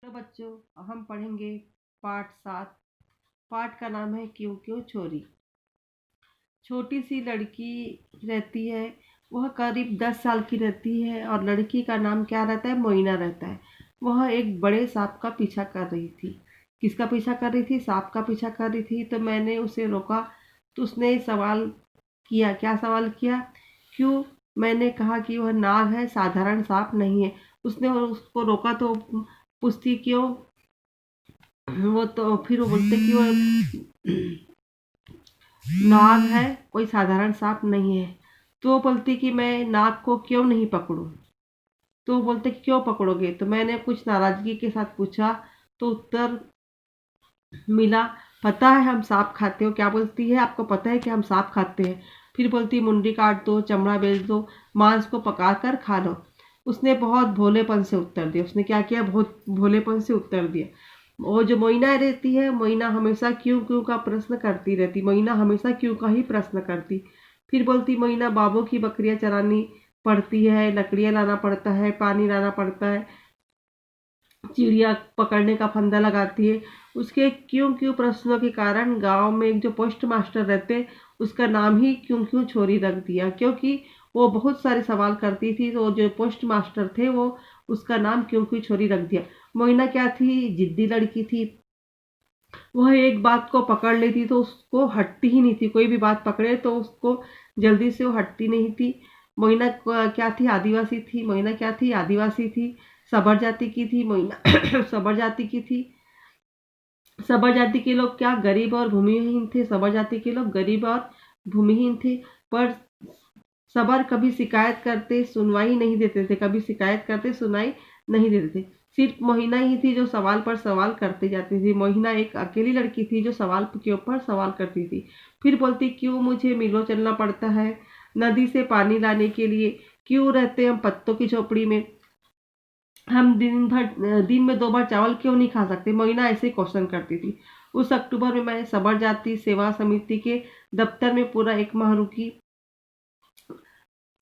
तो बच्चों हम पढ़ेंगे पाठ 7। पाठ का नाम है क्यों क्यों छोरी। छोटी सी लड़की रहती है, वह करीब 10 साल की रहती है और लड़की का नाम क्या रहता है, मोइना रहता है। वह एक बड़े सांप का पीछा कर रही थी। किसका पीछा कर रही थी? सांप का पीछा कर रही थी। तो मैंने उसे रोका तो उसने सवाल किया। क्या सवाल किया? क्यों? मैंने कहा कि वह नाग है, साधारण सांप नहीं है। उसने उसको रोका तो पूछती क्यों? वो तो फिर वो बोलते कि वो नाग है, कोई साधारण सांप नहीं है। तो वो बोलती कि मैं नाग को क्यों नहीं पकड़ूं। तो वो बोलते कि क्यों पकड़ोगे। तो मैंने कुछ नाराजगी के साथ पूछा तो उत्तर मिला, पता है हम सांप खाते हो। क्या बोलती है? आपको पता है कि हम सांप खाते हैं। फिर बोलती मुंडी काट दो, चमड़ा बेच दो, मांस को पका कर खा लो। उसने बहुत भोलेपन से उत्तर दिया। उसने क्या किया? बहुत भोलेपन से उत्तर दिया। वो जो मोइना रहती है, मोइना हमेशा क्यों क्यों का प्रश्न करती रहती। मोइना हमेशा क्यों का ही प्रश्न करती। फिर बोलती मोइना बाबू की बकरियां चरानी पड़ती है, लकड़ियां लाना पड़ता है, पानी लाना पड़ता है, चिड़िया पकड़ने का फंदा लगाती है। उसके क्यों क्यों प्रश्नों के कारण गांव में एक जो पोस्ट मास्टर रहते, उसका नाम ही क्यों क्यों छोरी रख दिया, क्योंकि वो बहुत सारे सवाल करती थी। तो जो पोस्ट मास्टर थे वो उसका नाम क्यों क्यों छोरी रख दिया। मोइना क्या थी? जिद्दी लड़की थी। वह एक बात को पकड़ लेती तो उसको हटती ही नहीं थी। कोई भी बात पकड़े तो उसको जल्दी से वो हटती नहीं थी। मोइना क्या थी? आदिवासी थी। मोइना क्या थी? आदिवासी थी। सबर जाति की थी मोइना। सबर जाति की थी। सबर जाति के लोग क्या गरीब और भूमिहीन थे? सबर जाति के लोग गरीब और भूमिहीन थे। पर सबर कभी शिकायत करते सुनवाई नहीं देते थे। कभी शिकायत करते सुनाई नहीं देते थे। सिर्फ मोहिना ही थी जो सवाल पर सवाल करते जाती थी। मोहिना एक अकेली लड़की थी जो सवाल के ऊपर सवाल करती थी। फिर बोलती क्यों मुझे मीलों चलना पड़ता है नदी से पानी लाने के लिए। क्यों रहते हम पत्तों की झोपड़ी में। हम दिन में 2 बार चावल क्यों नहीं खा सकते। मोइना ऐसे क्वेश्चन करती थी। उस अक्टूबर में मैं सबर जाति सेवा समिति के दफ्तर में पूरा 1 माह रुकी।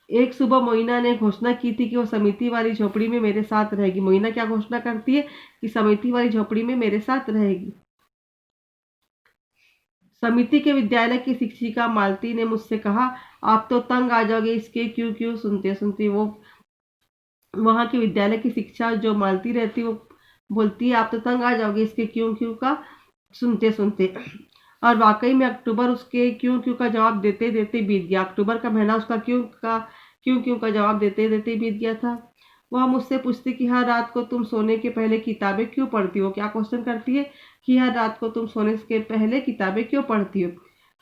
एक सुबह मोइना ने घोषणा की थी कि वो समिति वाली झोपड़ी में मेरे साथ रहेगी। मोइना क्या घोषणा करती है? कि समिति वाली झोपड़ी में मेरे साथ रहेगी। समिति के विद्यालय की शिक्षिका मालती ने मुझसे कहा, आप तो तंग आ जाओगे इसके क्यों क्यों सुनते सुनते। वो वहां की विद्यालय की शिक्षा जो मालती रहती वो बोलती है, आप तो तंग आ जाओगे इसके क्यों क्यों का सुनते सुनते। और वाकई में अक्टूबर उसके क्यों क्यों का जवाब देते देते बीत गया। अक्टूबर का महीना उसका क्यों क्यों का जवाब देते देते बीत गया था। वह मुझसे पूछती कि हर रात को तुम सोने के पहले किताबें क्यों पढ़ती हो। क्या क्वेश्चन करती है? कि हर रात को तुम सोने के पहले किताबें क्यों पढ़ती हो।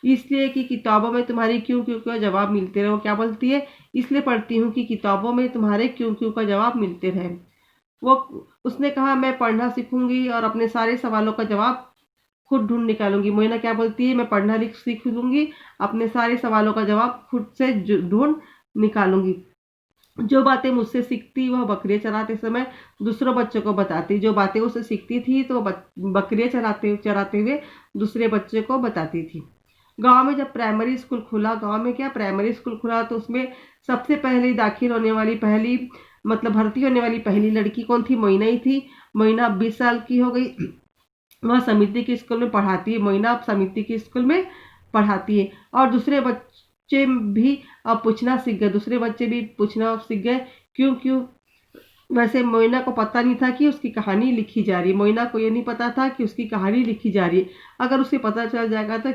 इसलिए कि किताबों में तुम्हारी क्यों क्यों का जवाब मिलते रहे। वो क्या बोलती है? इसलिए पढ़ती हूँ कि किताबों में तुम्हारे क्यों क्यों का जवाब मिलते रहे। वो उसने कहा मैं पढ़ना सीखूंगी और अपने सारे सवालों का जवाब खुद ढूंढ निकालूंगी। मोइना क्या बोलती है? मैं पढ़ना लिख सीख लूंगी, अपने सारे सवालों का जवाब खुद से ढूंढ निकालूंगी। जो बातें मुझसे सीखती वह बकरियां चराते समय दूसरों बच्चों को बताती। जो बातें उससे सीखती थी तो बकरियां चराते चराते हुए दूसरे बच्चे को बताती थी। गांव में जब प्राइमरी स्कूल खुला, गांव में क्या प्राइमरी स्कूल खुला, तो उसमें सबसे पहले दाखिल होने वाली पहली मतलब भर्ती होने वाली पहली लड़की कौन थी? मोइना ही थी। मोइना 20 साल की हो गई। वह समिति के स्कूल में पढ़ाती है। मोइना अब समिति के स्कूल में पढ़ाती है। और दूसरे बच्चे भी अब पूछना सीख गए। दूसरे बच्चे भी पूछना सीख गए क्यों क्यों। वैसे मोइना को पता नहीं था कि उसकी कहानी लिखी जा रही है। मोइना को ये नहीं पता था कि उसकी कहानी लिखी जा रही है। अगर उसे पता चल जाएगा तो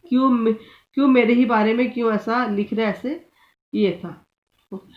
क्यों क्यों मेरे ही बारे में क्यों ऐसा लिख रहे, ऐसे ये था।